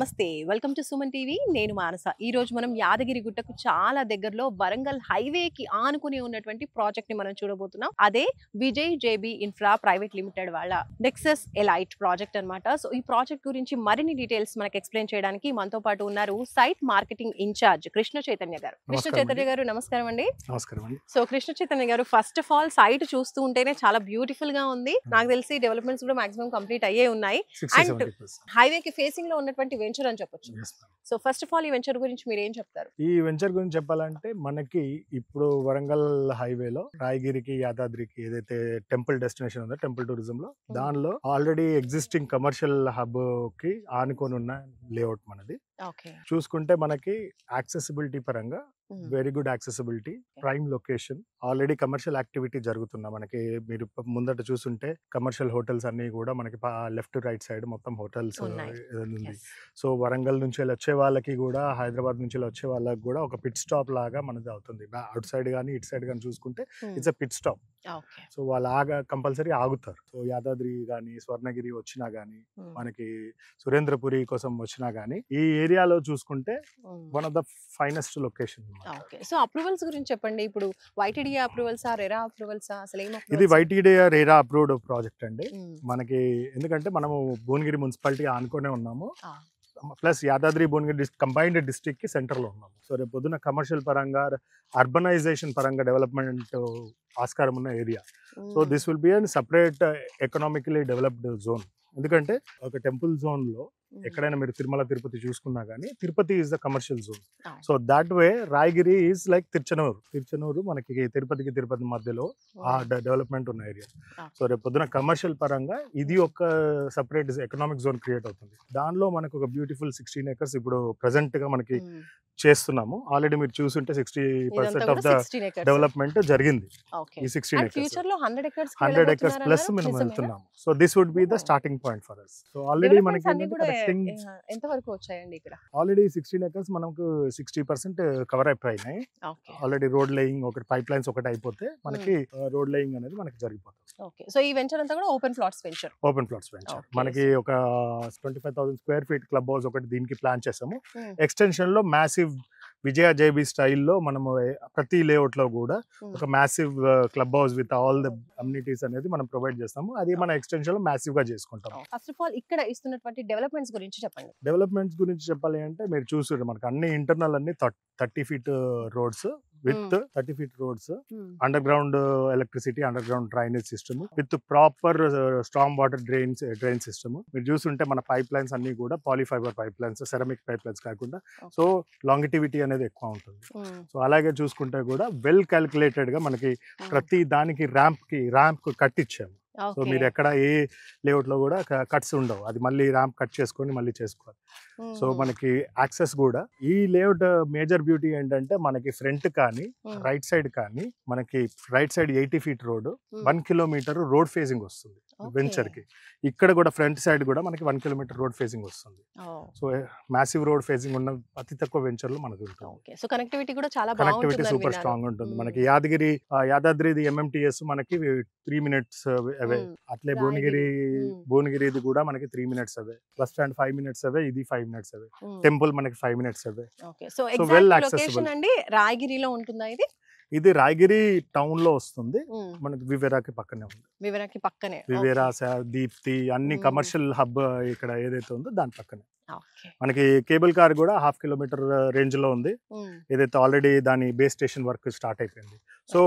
నమస్తే welcome to Suman TV నేను మానస ఈ రోజు మనం యాదగిరి గుట్టకు చాలా దగ్గరలో వరంగల్ హైవేకి ఆనుకుని ఉన్నటువంటి ప్రాజెక్ట్ ని మనం చూడబోతున్నాం అదే Vijay JB infra private limited వాళ్ళ నెక్సస్ ఎలైట్ ప్రాజెక్ట్ అన్నమాట సో ఈ ప్రాజెక్ట్ గురించి మరిన్ని డీటెయిల్స్ మనకి ఎక్స్ప్లెయిన్ చేయడానికి మనతో పాటు ఉన్నారు site marketing incharge Krishna Chaitanya గారు. నమస్కారం అండి. సో కృష్ణ చైతన్య గారు, ఫస్ట్ ఆఫ్ ఆల్ సైట్ చూస్తూ ఉంటేనే చాలా బ్యూటిఫుల్ గా ఉంది. నాకు తెలిసి డెవలప్మెంట్స్ కూడా మాక్సిమం కంప్లీట్ అయ్యే ఉన్నాయి అండ్ హైవేకి ఫేసింగ్ లో ఉన్నటువంటి వెంచర్ అని చెప్పొచ్చు. సో ఫస్ట్ ఆఫ్ ఆల్ ఈ వెంచర్ గురించి మీరు ఏం చెప్తారు? ఈ వెంచర్ గురించి చెప్పాలంటే మనకి ఇప్పుడు వరంగల్ హైవేలో రాయగిరికి యాదాద్రికి ఏదైతే టెంపుల్ డెస్టినేషన్ ఉందో టెంపుల్ టూరిజం లో దానిలో ఆల్రెడీ ఎగ్జిస్టింగ్ కమర్షియల్ హబ్ కి ఆనుకొని ఉన్న లేఅవుట్ మనది. చూసుకుంటే మనకి యాక్సెసిబిలిటీ పరంగా very good accessibility, prime location, already commercial activity జరుగుతున్నా మనకి. మీరు ముందట చూస్తుంటే కమర్షియల్ హోటల్స్ అన్ని కూడా మనకి లెఫ్ట్ రైట్ సైడ్ మొత్తం హోటల్స్ ఉంది. సో వరంగల్ నుంచి వచ్చే వాళ్ళకి కూడా హైదరాబాద్ నుంచి వచ్చే వాళ్ళకి కూడా ఒక పిట్ స్టాప్ లాగా మనది అవుతుంది. అవుట్ సైడ్ కానీ ఇటు సైడ్ కానీ చూసుకుంటే it's a pit stop. So వాళ్ళు కంపల్సరీ ఆగుతారు. సో యాదాద్రి కానీ స్వర్ణగిరి వచ్చినా గానీ మనకి సురేంద్రపురి కోసం వచ్చినా గానీ ఈ ఏరియాలో చూసుకుంటే one of the finest location. So approvals గురించి చెప్పండి. ఇప్పుడు వైటీడీఏ అప్రూవల్స్ రెరా అప్రూవల్స్ అసలు ఏం? ఇది వైటీడీఏ రెరా అప్రూవ్డ్ ప్రాజెక్ట్ అండి మనకి. ఎందుకంటే మనము భువనగిరి మున్సిపాలిటీ ఆనుకునే ఉన్నాము, plus Yadadri Bhuvanagiri combined district కి సెంటర్ లో ఉన్నాము. సో రేపు పొద్దున కమర్షియల్ పరంగా అర్బనైజేషన్ పరంగా డెవలప్మెంట్ ఆస్కారం ఉన్న area. So this will be an separate economically developed zone. ఎందుకంటే ఒక టెంపుల్ జోన్ లో ఎక్కడైనా మీరు తిరుమల తిరుపతి చూసుకున్నా గానీ Tirupati is the commercial zone. So that way Rayagiri is like Tiruchanur మనకి తిరుపతి మధ్యలో ఆ డెవలప్మెంట్ ఉన్న ఏరియా. సో రేపు పొద్దున కమర్షియల్ పరంగా ఇది ఒక సపరేట్ ఎకనామిక్ జోన్ క్రియేట్ అవుతుంది. దానిలో మనకు ఒక బ్యూటిఫుల్ 16 acres ఇప్పుడు ప్రెసెంట్ గా మనకి చేస్తున్నాము. ఆల్రెడీ మీరు చూసుంటే 60% ఆఫ్ ద డెవలప్మెంట్ జరిగింది. ఈ 16 acres 100 acres ప్లస్ మనం వెళ్తున్నాము. So this would be the starting point for us. So already మనకి ఎంత వరకు వచ్చాయండి ఇక్కడ? ఆల్రెడీ 16 acres మనకు 60% కవర్ అయిపోయినాయి. ఆల్రెడీ రోడ్ లేయింగ్ ఒకటి, పైప్ లైన్స్ ఒకటి అయిపోతే మనకి రోడ్ లేయింగ్ అనేది మనకి జరిగిపోతుంది. సో ఈ వెంచర్ అంతా కూడా ఓపెన్ ప్లాట్స్ వెంచర్. మనకి ఒక 25,000 square feet క్లబ్ హౌస్ ఒకటి దీనికి ప్లాన్ చేసాము. ఎక్స్టెన్షన్ లో మ్యాసివ్ విజయ జేబీ స్టైల్లో మనము ప్రతి లేఅవుట్ లో కూడా ఒక massive club house with all the amenities అనేది మనం ప్రొవైడ్ చేస్తాము. అది మన ఎక్స్టెన్షన్ లో మ్యాసివ్ గా చేసుకుంటాం. ఫస్ట్ ఆఫ్ ఆల్ ఇక్కడ ఇస్తున్నటువంటి డెవలప్మెంట్స్ గురించి చెప్పండి. డెవలప్మెంట్స్ గురించి చెప్పాలి అంటే మీరు చూసారు మనకి అన్ని ఇంటర్నల్ అన్ని 30 feet roads with 30 feet roads, underground electricity, underground drainage system with proper strong water drain system. మీరు చూస్తుంటే మన పైప్ లైన్స్ అన్ని కూడా polyfiber pipelines, ceramic pipelines కాకుండా సో లాంగిటివిటీ అనేది ఎక్కువ ఉంటుంది. సో అలాగే చూసుకుంటే కూడా వెల్ క్యాలిక్యులేటెడ్ గా మనకి ప్రతి దానికి ర్యాంప్ కట్టించాము. సో మీరు ఎక్కడ ఏ లేఅవుట్ లో కూడా కట్స్ ఉండవు, అది మళ్ళీ ర్యాంప్ కట్ చేసుకొని మళ్ళీ చేసుకోవాలి. సో మనకి యాక్సెస్ కూడా ఈ లేఅవుట్ మేజర్ బ్యూటీ ఏంటంటే మనకి ఫ్రంట్ కానీ రైట్ సైడ్ కానీ మనకి right side 80 feet road, 1 kilometer road facing వస్తుంది వెంచర్ కి. ఇక్కడ కూడా ఫ్రంట్ సైడ్ కూడా మనకి 1 kilometer రోడ్ ఫేసింగ్ వస్తుంది. సో మ్యాసివ్ రోడ్ ఫేసింగ్ ఉన్న అతి తక్కువ వెంచర్ లో మనకు ఉంటుంది. సో కనెక్టివిటీ కూడా చాలా కనెక్టివిటీ సూపర్ స్ట్రాంగ్ ఉంటుంది. మనకి యాదాద్రి MMTS మనకి 3 minutes అవే. అట్లే భువనగిరి కూడా మనకి 3 minutes అవే. బస్ స్టాండ్ 5 minutes అవే, ఇది 5 minutes అవే. టెంపుల్ మనకి 5 minutes అవే. సో వెల్ యాక్సెసిబుల్ అండి. రాయగిరిలో ఉంటుందా ఇది? ఇది రాయగిరి టౌన్ లో వస్తుంది. మనకి వివేరాకి పక్కనే ఉంది. వివేరా, దీప్తి అన్ని కమర్షియల్ హబ్ ఇక్కడ ఏదైతే ఉందో దాని పక్కనే. మనకి కేబుల్ కార్ కూడా 1/2 kilometer రేంజ్ లో ఉంది. ఏదైతే ఆల్రెడీ దాని బేస్ స్టేషన్ వర్క్ స్టార్ట్ అయిపోయింది. సో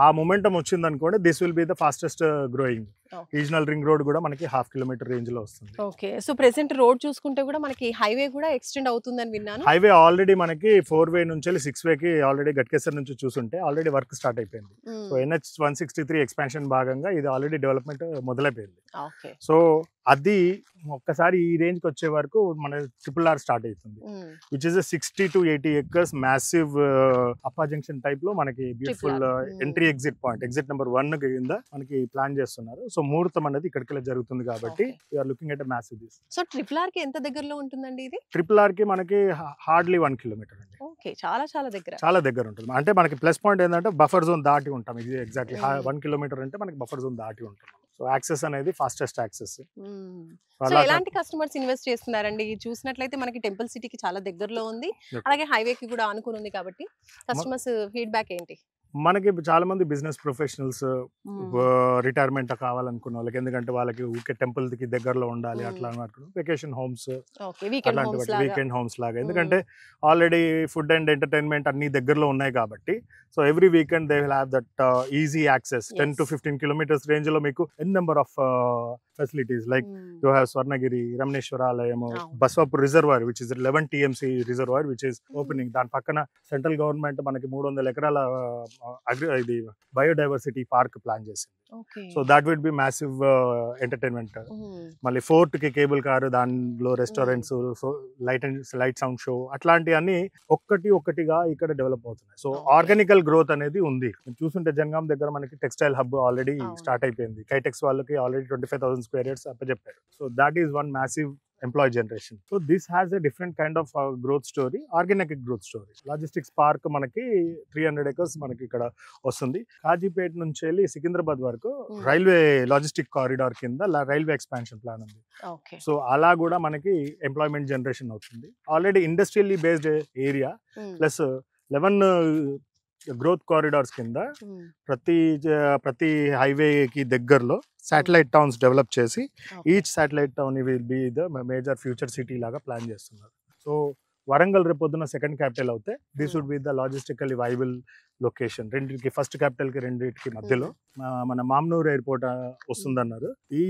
ఆ మొమెంటం వచ్చింది అనుకోండి, this will be the fastest growing. Regional ring road కూడా మనకి 1/2 kilometer రేంజ్ లో వస్తుంది. ఓకే. సో ప్రెసెంట్ రోడ్ చూసుకుంటే కూడా మనకి హైవే కూడా ఎక్స్టెండ్ అవుతుందని విన్నాను. హైవే ఆల్రెడీ మనకి 4-way నుంచి 6-way కి ఆల్రెడీ గట్కేసర్ నుంచి చూసుంటే ఆల్రెడీ వర్క్ స్టార్ట్ అయిపోయింది. సో NH 163 ఎక్స్పాన్షన్ భాగంగా ఇది ఆల్రెడీ డెవలప్మెంట్ మొదలైపోయింది. సో అది ఒక్కసారి ఈ రేంజ్ కి వచ్చే వరకు మన RRR స్టార్ట్ అవుతుంది, which is 60 to 80 acres massive అప్పా జంక్షన్ టైప్ లో మనకి beautiful entry exit point, exit number 1 కింద మనకి ప్లాన్ చేస్తున్నారు. సో ముహూర్తం అనేది ఇక్కడికి జరుగుతుంది కాబట్టి we're looking at massive this. So RRR కి ఎంత దగ్గరలో ఉంటుందండి ఇది? RRR కి మనకి హార్డ్లీ 1 kilometer అండి. ఓకే, చాలా దగ్గర ఉంటుంది. అంటే మనకి ప్లస్ పాయింట్ ఏంటంటే బఫర్ జోన్ దాటి ఉంటాం. ఇది ఎగ్జాక్ట్లీ 1 kilometer అంటే మనకి బఫర్ జోన్ దాటి ఉంటాం. సో సో యాక్సెస్ అనేది ఫాస్టెస్ట్ యాక్సెస్. సో ఎలాంటి కస్టమర్స్ ఇన్వెస్ట్ చేస్తున్నారండి? చూసినట్లయితే మనకి టెంపుల్ సిటీకి చాలా దగ్గరలో ఉంది, అలాగే హైవేకి కూడా ఆనుకుని ఉంది కాబట్టి కస్టమర్స్ ఫీడ్బ్యాక్ ఏంటి? మనకి చాలా మంది బిజినెస్ ప్రొఫెషనల్స్ రిటైర్మెంట్ కావాలనుకున్న వాళ్ళకి, ఎందుకంటే వాళ్ళకి ఊకే టెంపుల్ కి దగ్గరలో ఉండాలి అట్లా అనుకున్నాం. వెకేషన్ హోమ్స్, వీకెండ్ హోమ్స్ లాగా, ఎందుకంటే ఆల్రెడీ ఫుడ్ అండ్ ఎంటర్టైన్మెంట్ అన్ని దగ్గరలో ఉన్నాయి కాబట్టి. So every weekend they will have that easy access. 10 to 15 kilometers range లో మీకు n number of facilities like you have Swarnagiri, Ramaneshwara ఆలయము, Baswapur reservoir which is 11 TMC reservoir which is opening. దాని పక్కన central government మనకి 300 ఎకరాల ఇది బయోడైవర్సిటీ పార్క్ ప్లాన్ చేసింది. So that will be massive entertainment. మళ్ళీ ఫోర్ట్ కి కేబుల్ కారు, దానిలో రెస్టారెంట్స్, లైట్ సౌండ్ షో, అట్లాంటివన్నీ ఒక్కటిగా ఇక్కడ డెవలప్ అవుతున్నాయి. సో ఆర్గానికల్ గ్రోత్ అనేది ఉంది. చూస్తుంటే జనగాం దగ్గర మనకి టెక్స్టైల్ హబ్ ఆల్రెడీ స్టార్ట్ అయిపోయింది. కైటెక్స్ వాళ్ళకి ఆల్రెడీ 25,000 square yards అప్పచెప్పారు. So that is one massive employee generation. So this has a different kind of growth story, organic growth story. Logistics park మనకి 300 acres మనకి ఇక్కడ వస్తుంది. కాజీపేట నుంచి వెళ్ళి సికింద్రాబాద్ వరకు రైల్వే లాజిస్టిక్ కారిడార్ కింద రైల్వే ఎక్స్పాన్షన్ ప్లాన్ ఉంది. సో అలా కూడా మనకి ఎంప్లాయ్మెంట్ జనరేషన్ అవుతుంది. Already industrially based area plus 11 growth corridors కింద ప్రతి హైవేకి దగ్గరలో శాటిలైట్ టౌన్స్ డెవలప్ చేసి each satellite town will be the major future city లాగా ప్లాన్ చేస్తున్నారు. సో వరంగల్ రేపొద్దున సెకండ్ క్యాపిటల్ అవుతే this would be the logistically viable location. రెండింటికి, ఫస్ట్ క్యాపిటల్ కి రెండింటికి మధ్యలో మన మామ్నూర్ ఎయిర్పోర్ట్ వస్తుందన్నారు. ఈ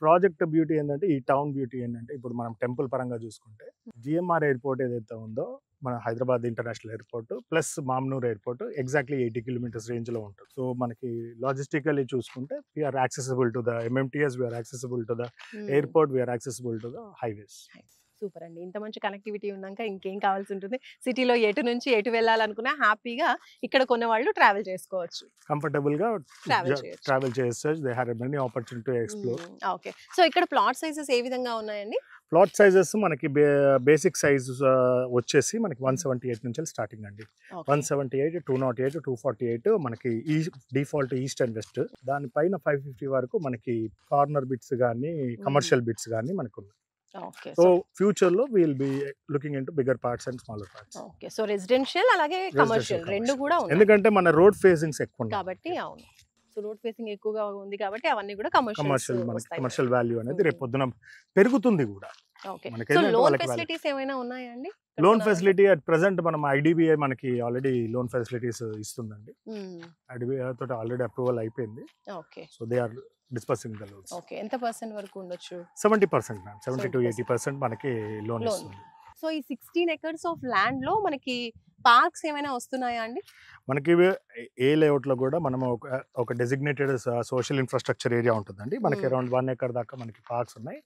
ప్రాజెక్ట్ బ్యూటీ ఏంటంటే, ఈ టౌన్ బ్యూటీ ఏంటంటే, ఇప్పుడు మనం టెంపుల్ పరంగా చూసుకుంటే GMR ఎయిర్పోర్ట్ ఏదైతే ఉందో మన Hyderabad international airport plus Mamnoor airport exactly 80 kilometers range లో ఉంటుంది. సో మనకి లాజిస్టికల్లీ చూసుకుంటే we're accessible to the MMTS, we're accessible to the airport, we're accessible to the highways. Super అండి. ఇంత మంచి కనెక్టివిటీ ఉన్నాక ఇంకేం కావాల్సి ఉంటుంది? సిటీలో ఎటు నుంచి ఎటు వెళ్ళాలనుకున్నా హ్యాపీగా ఇక్కడ కొన్న వాళ్ళు ట్రావెల్ చేసుకోవచ్చు, కంఫర్టబుల్ గా ట్రావెల్ చేయొచ్చు. They have many opportunity to explore. Okay. So ఇక్కడ ప్లాట్ సైజెస్ ఏ విధంగా ఉన్నాయండి? ప్లాట్ సైజెస్ మనకి బేసిక్ సైజ్ వచ్చేసి మనకి 178 నుంచి స్టార్టింగ్ అండి. 178, 208, 248 మనకి ఈ డిఫాల్ట్ ఈస్ట్ అండ్ వెస్ట్. దానిపైన 550 వరకు మనకి కార్నర్ బిట్స్ కానీ కమర్షియల్ బిట్స్ కానీ మనకు ఉన్నాయి. సో ఫ్యూచర్ లో will be looking into bigger parts and smaller parts. Okay. So residential అలాగే కమర్షియల్ రెండు కూడా ఉన్నాయి, ఎందుకంటే మన రోడ్ ఫేసింగ్స్ ఎక్కువ ఉన్నాయి కాబట్టి. అవును. సో రోడ్ ఫేసింగ్ ఎక్కువగా ఉంది కాబట్టి అవన్నీ కూడా కమర్షియల్ వాల్యూ అనేది రేపు పొద్దున పెరుగుతుంది కూడా. లోన్ ఫెసిలిటీస్ ఏమైనా ఉన్నాయా అండి? లోన్ ఫెసిలిటీ అట్ ప్రెసెంట్ మనం IDBI మనకి ఆల్రెడీ లోన్ ఫెసిలిటీస్ ఇస్తుందండి. IDBI తోటి ఆల్రెడీ అప్రూవల్ అయిపోయింది. So they are disbursing the loans. Okay. ఎంత పర్సెంట్ వరకు ఉండొచ్చు? 70%, 70 to 80% మనకి లోన్ ఇస్తుంది. సో ఈ 16 acres ఆఫ్ ల్యాండ్ లో మనకి పార్క్స్ ఏమైనా వస్తున్నాయా అండి? మనకి ఏ లేఅవుట్ లో కూడా మనం ఒక డెసిగ్నేటెడ్ సోషల్ ఇన్ఫ్రాస్ట్రక్చర్ ఏరియా ఉంటుందండి. మనకి అరౌండ్ 1 acre దాకా మనకి పార్క్స్ ఉన్నాయి.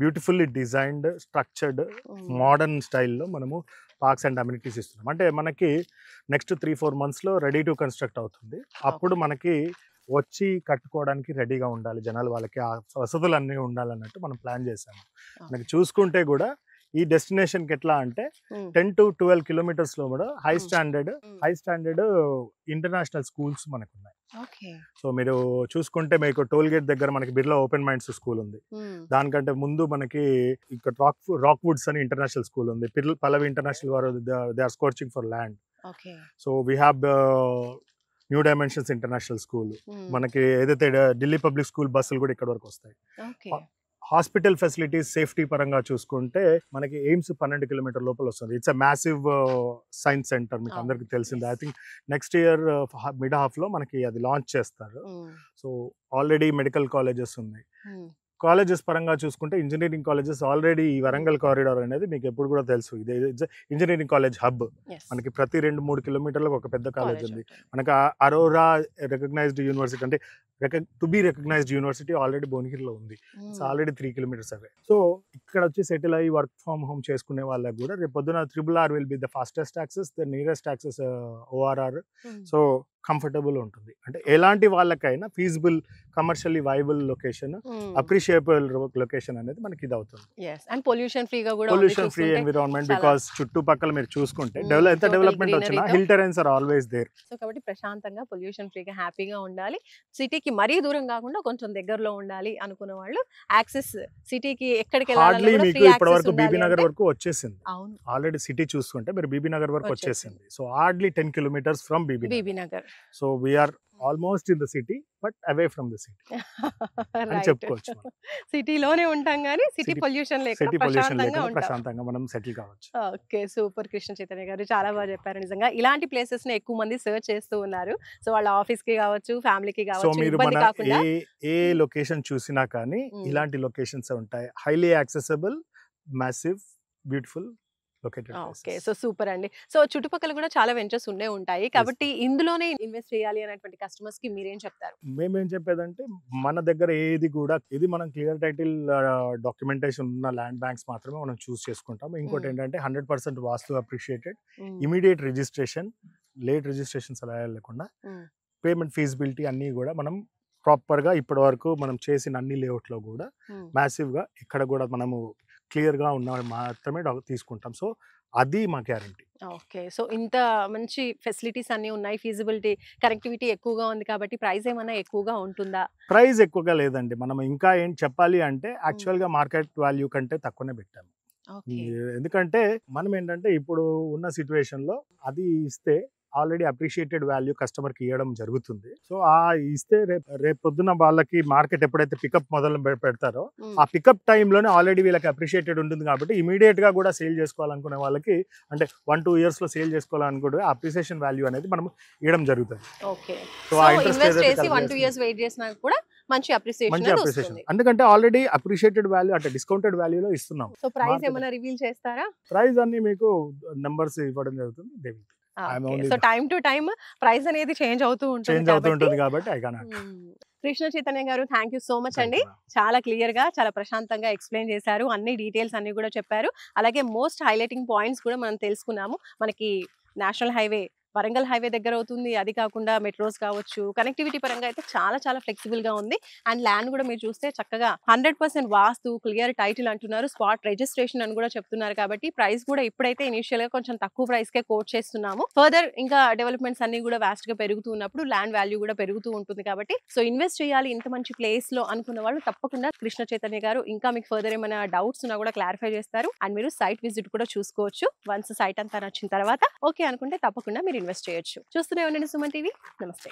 బ్యూటిఫుల్లీ డిజైన్డ్, స్ట్రక్చర్డ్, మోడర్న్ స్టైల్లో మనము పార్క్స్ అండ్ అమ్యూనిటీస్ ఇస్తున్నాం. అంటే మనకి నెక్స్ట్ 3-4 months లో రెడీ టు కన్స్ట్రక్ట్ అవుతుంది. అప్పుడు మనకి వచ్చి కట్టుకోవడానికి రెడీగా ఉండాలి జనాలు, వాళ్ళకి ఆ వసతులు అన్నీ ఉండాలన్నట్టు మనం ప్లాన్ చేసాము. మనకి చూసుకుంటే కూడా ఈ డెస్టినేషన్ కి ఎట్లా అంటే 10 to 12 kilometers లో కూడా హై స్టాండర్డ్ ఇంటర్నేషనల్ స్కూల్స్ మనకు ఉన్నాయి. సో మీరు చూసుకుంటే మీకు టోల్ గేట్ దగ్గర మనకి బిర్లా ఓపెన్ మైండ్స్ స్కూల్ ఉంది. దానికంటే ముందు మనకి ఇక్కడ రాక్ వుడ్స్ అని ఇంటర్నేషనల్ స్కూల్ ఉంది. పల్లవి ఇంటర్నేషనల్ వారు they are searching for land. So we have new dimensions international school. మనకి ఏదైతే ఢిల్లీ పబ్లిక్ స్కూల్ బస్సులు కూడా ఇక్కడ వరకు వస్తాయి. హాస్పిటల్ ఫెసిలిటీస్ సేఫ్టీ పరంగా చూసుకుంటే మనకి ఎయిమ్స్ 12 kilometer లోపల వస్తుంది. It's a massive science centre, మీకు అందరికి తెలిసిందే. I think next year mid half లో మనకి అది లాంచ్ చేస్తారు. సో ఆల్రెడీ మెడికల్ కాలేజెస్ ఉన్నాయి. కాలేజెస్ పరంగా చూసుకుంటే ఇంజనీరింగ్ కాలేజెస్ ఆల్రెడీ ఈ వరంగల్ కారిడార్ అనేది మీకు ఎప్పుడు కూడా తెలుసు, ఇదే ఇంజనీరింగ్ కాలేజ్ హబ్. మనకి ప్రతి 2-3 kilometerలకు ఒక పెద్ద కాలేజ్ ఉంది. మనకి అరోరా రికగ్నైజ్డ్ యూనివర్సిటీ, అంటే to be recognised university already భువనగిరిలో ఉంది. It's already 3 kilometers away. So ఇక్కడ వచ్చి సెటిల్ అయ్యి వర్క్ ఫ్రమ్ హోమ్ చేసుకునే వాళ్ళకి కూడా రేపు పొద్దున RRR will be the fastest access, the nearest access ORR. So comfortable ఉంటుంది. అంటే ఎలాంటి వాళ్ళకైనా feasible, commercially viable location, appreciable location అనేది మనకి ఇది అవుతుంది. పొల్యూషన్ ఫ్రీ ఎన్విరాన్మెంట్, బికాస్ చుట్టుపక్కల మీరు చూసుకుంటే ఎంత డెవలప్మెంట్ వచ్చినా hill terrains are always there. So కాబట్టి ప్రశాంతంగా పొల్యూషన్ ఫ్రీగా హ్యాపీగా ఉండాలి. సిటీకి సిటీకి మరీ దూరం కాకుండా కొంచెం దగ్గరలో ఉండాలి అనుకున్న వాళ్ళు యాక్సెస్ సిటీకి ఎక్కడికి హార్డ్లీ వెళ్ళాలి మీకు ఇప్పటి వరకు బీబీ నగర్ వరకు వచ్చేసింది. అవును, ఆల్రెడీ సిటీ చూసుకుంటే మీరు బీబీ నగర్ వరకు వచ్చేసింది. So hardly 10 kilometres from Bibi Nagar. So we're almost in the city but away from the city అని చెప్పుకోవచ్చు. సిటీలోనే ఉంటాం కానీ సిటీ పొల్యూషన్ లేకుండా ప్రశాంతంగా మనం సెటిల్ కావచ్చు. Okay, super. కృష్ణ చైతన్య గారు చాలా బాగా చెప్పారు. నిజంగా ఇలాంటి ప్లేసెస్ ని ఎక్కువ మంది సర్చ్ చేస్తూ ఉన్నారు. సో వాళ్ళ ఆఫీస్ కి కావచ్చు, ఫ్యామిలీకి సో కావచ్చు, మీరు ఇబ్బంది మన కాకుండా ఏ లొకేషన్ చూసినా కానీ ఇలాంటి లొకేషన్స్ ఉంటాయి. Highly accessible, massive, beautiful located. Okay, so super అండి. సో చుట్టుపక్కల కూడా చాలా వెంచర్స్ ఉండే ఉంటాయి కాబట్టి ఇందులోనే ఇన్వెస్ట్ చేయాలి అనేటువంటి కస్టమర్స్ కి మీరేం చెప్తారు? మేమేం చెప్పేదంటే మన దగ్గర ఏది కూడా ఇది మనం క్లియర్ టైటిల్ డాక్యుమెంటేషన్ ఉన్న ల్యాండ్ బ్యాంక్స్ మాత్రమే మనం చూస్ చేసుకుంటాం. ఇంకోటి ఏంటంటే 100% vastu appreciated, immediate registration, late registrations అలా లేకుండా పేమెంట్ ఫీజిబిలిటీ అన్నీ కూడా మనం ప్రాపర్గా ఇప్పటి వరకు మనం చేసిన అన్ని లేఅవుట్లో కూడా మ్యాసివ్గా ఇక్కడ కూడా మనము క్లియర్గా ఉన్న మాత్రమే తీసుకుంటాం. సో అది మా గ్యారంటీ. ఓకే, సో ఇంత మంచి ఫెసిలిటీస్ అన్ని ఉన్నాయి, ఫీజిబిలిటీ, కనెక్టివిటీ ఎక్కువగా ఉంది కాబట్టి ప్రైస్ ఏమైనా ఎక్కువగా ఉంటుందా? ప్రైస్ ఎక్కువగా లేదండి. మనం ఇంకా ఏం చెప్పాలి అంటే యాక్చువల్గా మార్కెట్ వాల్యూ కంటే తక్కువనే పెట్టాము. ఎందుకంటే మనం ఏంటంటే ఇప్పుడు ఉన్న సిచ్యువేషన్లో అది ఇస్తే ఆల్రెడీ అప్రిషియేటెడ్ వాల్యూ కస్టమర్కి ఇవ్వడం జరుగుతుంది. సో ఆ ఇస్తే రేపు పొద్దున్న వాళ్ళకి మార్కెట్ ఎప్పుడైతే పికప్ మొదలు పెడతారో ఆ పికప్ టైంలోనే ఆల్రెడీ వీళ్ళకి అప్రిషియేటెడ్ ఉంటుంది కాబట్టి ఇమీడియట్ గా కూడా సేల్ చేసుకోవాలనుకునే వాళ్ళకి అంటే 1-2 years లో సేల్ చేసుకోవాలనుకుంటే అప్రిషియేషన్ వాల్యూ అనేది మనం ఇవ్వడం జరుగుతుంది. ఓకే, సో ఇన్వెస్ట్ చేసి 1-2 years వెయిట్ చేసినా కూడా మంచి అప్రిషియేషన్, ఎందుకంటే ఆల్రెడీ అప్రిషియేటెడ్ వాల్యూ అంటే డిస్కౌంటెడ్ వాల్యూలో ఇస్తున్నాం. సో ప్రైస్ ఏమైనా రివీల్ చేస్తారా? ప్రైస్ అన్ని మీకు నెంబర్స్ ఇవ్వడం జరుగుతుంది. So time to time price అనేది చేంజ్ అవుతూ ఉంటుంది కాబట్టి ఐ కాన్. కృష్ణ చైతన్య గారు, థ్యాంక్ యూ సో మచ్ అండి. చాలా క్లియర్ గా, చాలా ప్రశాంతంగా ఎక్స్ప్లెయిన్ చేశారు. అన్ని డీటెయిల్స్ అన్ని కూడా చెప్పారు. అలాగే మోస్ట్ హైలైటింగ్ పాయింట్స్ కూడా మనం తెలుసుకున్నాము. మనకి నేషనల్ హైవే, వరంగల్ హైవే దగ్గర అవుతుంది. అది కాకుండా మెట్రోస్ కావచ్చు, కనెక్టివిటీ పరంగా అయితే చాలా చాలా ఫ్లెక్సిబుల్ గా ఉంది. అండ్ ల్యాండ్ కూడా మీరు చూస్తే చక్కగా 100% వాస్తు, క్లియర్ టైటిల్ అంటున్నారు, స్పాట్ రిజిస్ట్రేషన్ అని కూడా చెప్తున్నారు. కాబట్టి ప్రైస్ కూడా ఇప్పుడైతే ఇనిషియల్ గా కొంచెం తక్కువ ప్రైస్ కే కోట్ చేస్తున్నాము. ఫర్దర్ ఇంకా డెవలప్మెంట్స్ అన్ని కూడా వాస్ట్ గా పెరుగుతున్నప్పుడు ల్యాండ్ వాల్యూ కూడా పెరుగుతూ ఉంటుంది. కాబట్టి సో ఇన్వెస్ట్ చేయాలి ఇంత మంచి ప్లేస్ లో అనుకున్న వాళ్ళు తప్పకుండా కృష్ణ చైతన్య గారు ఇంకా మీకు ఫర్దర్ ఏమైనా డౌట్స్ ఉన్నా కూడా క్లారిఫై చేస్తారు. అండ్ మీరు సైట్ విజిట్ కూడా చూసుకోవచ్చు. వన్స్ సైట్ అంతా నచ్చిన తర్వాత ఓకే అనుకుంటే తప్పకుండా మీరు ఇన్వెస్ట్ చేయొచ్చు. చూస్తూనే ఉండండి సుమన్ టీవీ. నమస్తే.